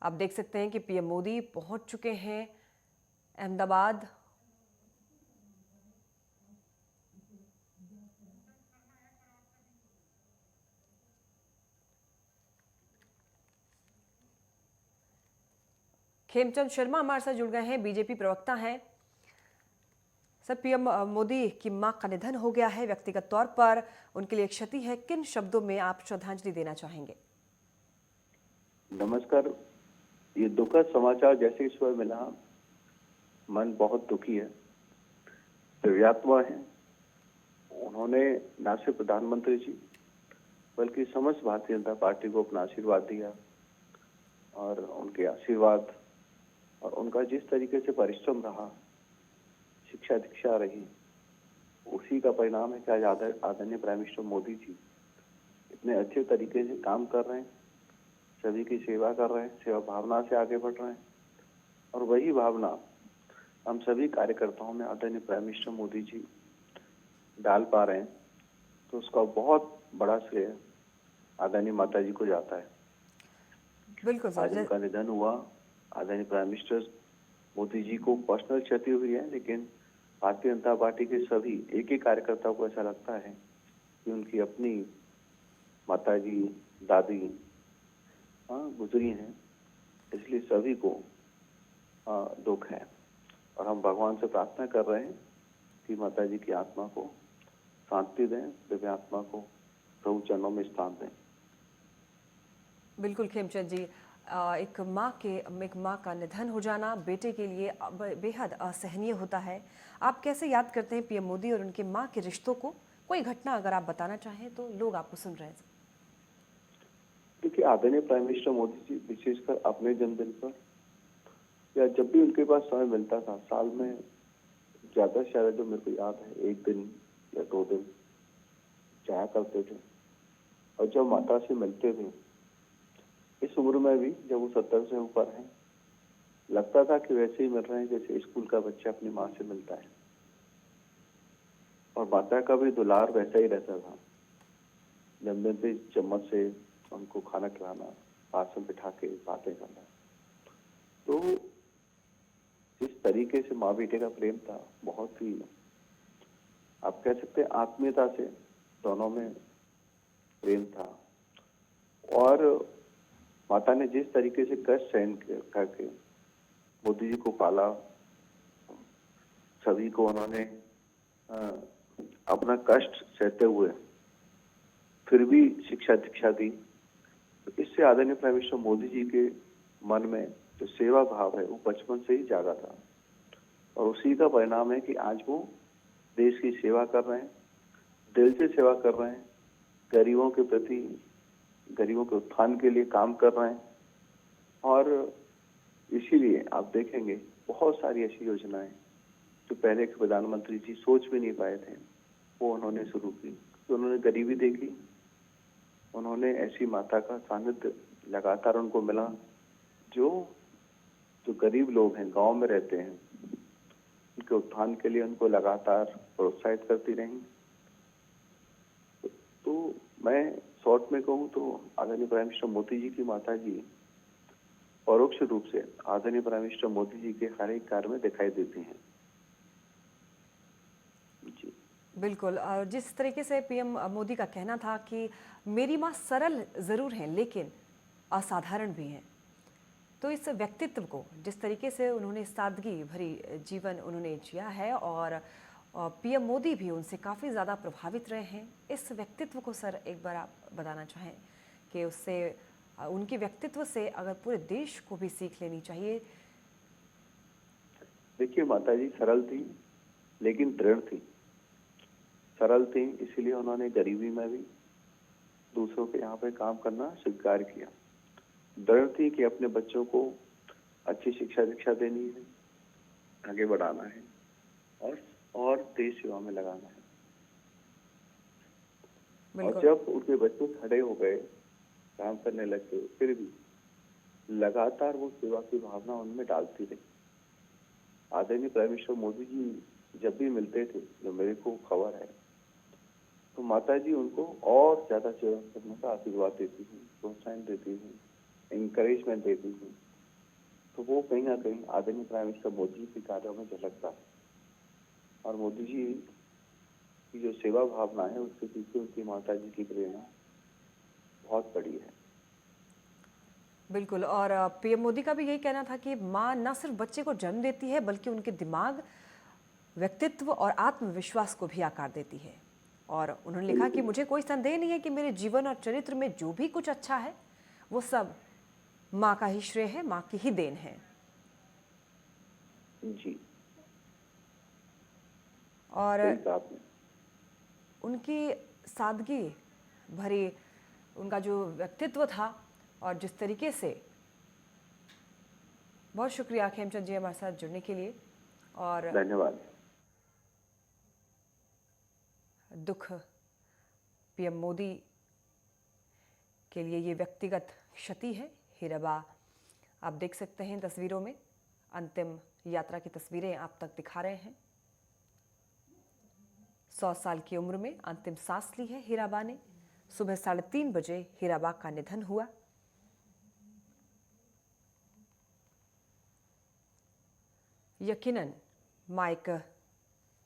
आप देख सकते हैं कि पीएम मोदी पहुंच चुके हैं अहमदाबाद। खेमचंद शर्मा हमारे साथ जुड़ गए हैं, बीजेपी प्रवक्ता हैं। सर, पीएम मोदी की मां का निधन हो गया है, व्यक्तिगत तौर पर उनके लिए क्षति है, किन शब्दों में आप श्रद्धांजलि देना चाहेंगे? नमस्कार। ये दुखद समाचार जैसे इस समय मिला, मन बहुत दुखी है। दिव्यात्मा है, उन्होंने न सिर्फ प्रधानमंत्री जी बल्कि समस्त भारतीय जनता पार्टी को अपना आशीर्वाद दिया और उनके आशीर्वाद और उनका जिस तरीके से परिश्रम रहा, शिक्षा दीक्षा रही, उसी का परिणाम है कि आज आदरणीय प्राइम मिनिस्टर मोदी जी इतने अच्छे तरीके से काम कर रहे हैं, सभी की सेवा कर रहे हैं, सेवा भावना से आगे बढ़ रहे हैं और वही भावना हम सभी कार्यकर्ताओं में आदरणीय प्राइम मिनिस्टर मोदी जी डाल पा रहे हैं, तो उसका बहुत बड़ा श्रेय आदरणीय माता जी को जाता है। बिल्कुल आज सर। उनका निधन हुआ। आदरणीय प्राइम मिनिस्टर मोदी जी को पर्सनल क्षति हुई है, लेकिन भारतीय जनता पार्टी के सभी एक ही कार्यकर्ता को ऐसा लगता है कि उनकी अपनी माता जी, दादी गुजरी हैं, इसलिए सभी को दुख है और हम भगवान से प्रार्थना कर रहे हैं कि माता जी की आत्मा को शांति दें, दिव्य आत्मा को प्रभु चरणों में स्थान दें। बिल्कुल खेमचंद जी, एक माँ का निधन हो जाना बेटे के लिए बेहद असहनीय होता है। आप कैसे याद करते हैं पीएम मोदी और उनके माँ के रिश्तों को? कोई घटना अगर आप बताना चाहें तो लोग आपको सुन रहे हैं। देखिए, आदरणीय प्राइम मिनिस्टर मोदी जी विशेषकर अपने जन्मदिन पर या जब भी उनके पास समय मिलता था, साल में ज्यादा से ज्यादा जो मेरे को याद है 1 दिन या 2 दिन जाया करते थे और जब माता से मिलते थे, इस उम्र में भी जब वो 70 से ऊपर हैं, लगता था कि वैसे ही मिल रहे हैं जैसे स्कूल का बच्चा अपनी माँ से मिलता है और माता का भी दुलार वैसा ही रहता था। जन्मदिन पे चम्मच से उनको खाना खिलाना, पास में बिठा के बातें करना, तो जिस तरीके से माँ बेटे का प्रेम था, बहुत ही आप कह सकते हैं आत्मीयता से दोनों में प्रेम था और माता ने जिस तरीके से कष्ट सहन करके मोदी जी को पाला, सभी को उन्होंने अपना कष्ट सहते हुए फिर भी शिक्षा दीक्षा दी, तो इससे आदरणीय प्राइम मिनिस्टर मोदी जी के मन में जो सेवा भाव है वो बचपन से ही जागा था और उसी का परिणाम है कि आज वो देश की सेवा कर रहे हैं, दिल से सेवा कर रहे हैं, गरीबों के प्रति, गरीबों के उत्थान के लिए काम कर रहे हैं और इसीलिए आप देखेंगे बहुत सारी ऐसी योजनाएं जो पहले के प्रधानमंत्री जी सोच भी नहीं पाए थे, वो उन्होंने शुरू की। तो उन्होंने गरीबी देखी, उन्होंने ऐसी माता का सानिध्य लगातार उनको मिला जो गरीब लोग हैं, गांव में रहते हैं, उनके उत्थान के लिए उनको लगातार प्रोत्साहित करती रही। तो मैं शॉर्ट में कहूँ तो आदरणीय प्राइम मिनिस्टर मोदी जी की माता जी परोक्ष रूप से आदरणीय प्राइम मिनिस्टर मोदी जी के हर एक कार्य में दिखाई देती हैं। जी बिल्कुल। और जिस तरीके से पीएम मोदी का कहना था कि मेरी माँ सरल ज़रूर हैं लेकिन असाधारण भी हैं, तो इस व्यक्तित्व को जिस तरीके से उन्होंने सादगी भरी जीवन उन्होंने जिया है और पीएम मोदी भी उनसे काफ़ी ज़्यादा प्रभावित रहे हैं, इस व्यक्तित्व को सर एक बार आप बताना चाहें कि उससे उनके व्यक्तित्व से अगर पूरे देश को भी सीख लेनी चाहिए। देखिए, माता जी सरल थी लेकिन दृढ़ थी। सरल थी इसीलिए उन्होंने गरीबी में भी दूसरों के यहाँ पे काम करना स्वीकार किया। दृढ़ थी कि अपने बच्चों को अच्छी शिक्षा दीक्षा देनी है, आगे बढ़ाना है और देश सेवा में लगाना है। और जब उनके बच्चे खड़े हो गए, काम करने लगे, फिर भी लगातार वो सेवा की भावना उनमें डालती रही। आदरणीय प्राइम मिनिस्टर मोदी जी जब भी मिलते थे, जो मेरे को खबर है, तो माता जी उनको और ज्यादा सेवा करने का आशीर्वाद देती थी, प्रोत्साहन देती थी, इंकरेजमेंट देती थी तो वो कहीं ना कहीं आदरणीय प्राइम मिनिस्टर मोदी जी के कार्यों में झलकता है। और मोदी जी की जो सेवा भावना है उसके पीछे उनकी माता जी की प्रेरणा बहुत बड़ी है। बिल्कुल। और पीएम मोदी का भी यही कहना था कि माँ न सिर्फ बच्चे को जन्म देती है बल्कि उनके दिमाग, व्यक्तित्व और आत्मविश्वास को भी आकार देती है। और उन्होंने लिखा कि बिल्कुल मुझे कोई संदेह नहीं है कि मेरे जीवन और चरित्र में जो भी कुछ अच्छा है वो सब माँ का ही श्रेय है, माँ की ही देन है। जी, और सही कहा आपने। उनकी सादगी भरी उनका जो व्यक्तित्व था और जिस तरीके से, बहुत शुक्रिया खेमचंद जी हमारे साथ जुड़ने के लिए। और धन्यवाद। दुख पीएम मोदी के लिए ये व्यक्तिगत क्षति है। हीराबा आप देख सकते हैं तस्वीरों में, अंतिम यात्रा की तस्वीरें आप तक दिखा रहे हैं। 100 साल की उम्र में अंतिम सांस ली है हीराबा ने। सुबह 3:30 बजे हीराबा का निधन हुआ। यकीनन माँ एक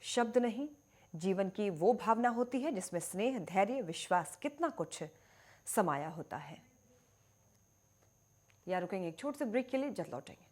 शब्द नहीं, जीवन की वो भावना होती है जिसमें स्नेह, धैर्य, विश्वास, कितना कुछ समाया होता है। यहाँ रुकेंगे एक छोटे से ब्रेक के लिए, जल्द लौटेंगे।